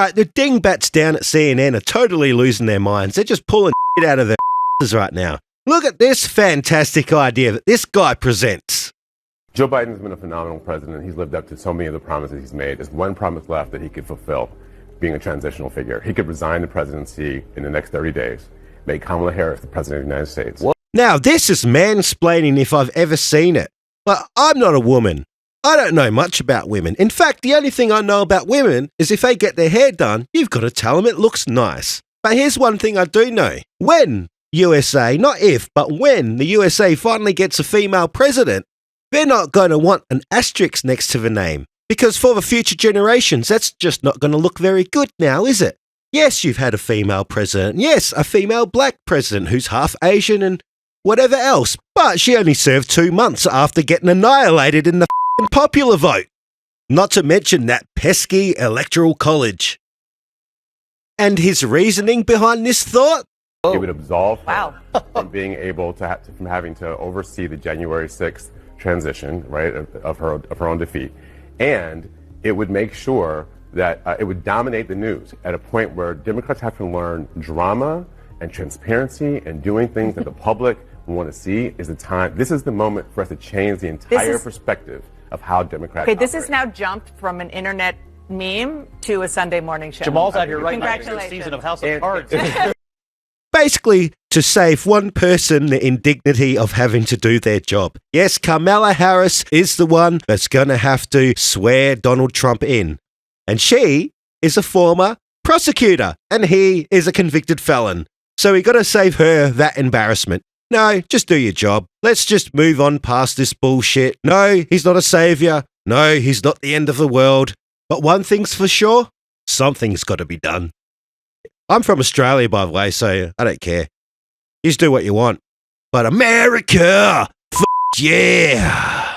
Like, the dingbats down at CNN are totally losing their minds. They're just pulling shit out of their asses right now. Look at this fantastic idea that this guy presents. Joe Biden's been a phenomenal president. He's lived up to so many of the promises he's made. There's one promise left that he could fulfill, being a transitional figure. He could resign the presidency in the next 30 days, make Kamala Harris the president of the United States. Now, this is mansplaining if I've ever seen it. But I'm not a woman. I don't know much about women. In fact, the only thing I know about women is if they get their hair done, you've got to tell them it looks nice. But here's one thing I do know. When USA, not if, but when the USA finally gets a female president, they're not going to want an asterisk next to the name. Because for the future generations, that's just not going to look very good now, is it? Yes, you've had a female president. Yes, a female black president who's half Asian and whatever else. But she only served 2 months after getting annihilated in the popular vote. Not to mention that pesky electoral college. And his reasoning behind this thought? It would absolve her from being able to from having to oversee the January 6th transition, right, of her own defeat, and it would make sure that it would dominate the news at a point where Democrats have to learn drama and transparency and doing things that the public want to see. Is the time. This is the moment for us to change the entire perspective of how Democrats. Okay, this has now jumped from an internet meme to a Sunday morning show. Jamal's out here right now. Congratulations. Season of House of Cards. Basically, to save one person the indignity of having to do their job. Yes, Kamala Harris is the one that's going to have to swear Donald Trump in. And she is a former prosecutor, and he is a convicted felon. So we got to save her that embarrassment. No, just do your job. Let's just move on past this bullshit. No, he's not a savior. No, he's not the end of the world. But one thing's for sure, something's got to be done. I'm from Australia, by the way, so I don't care. You just do what you want. But America, yeah.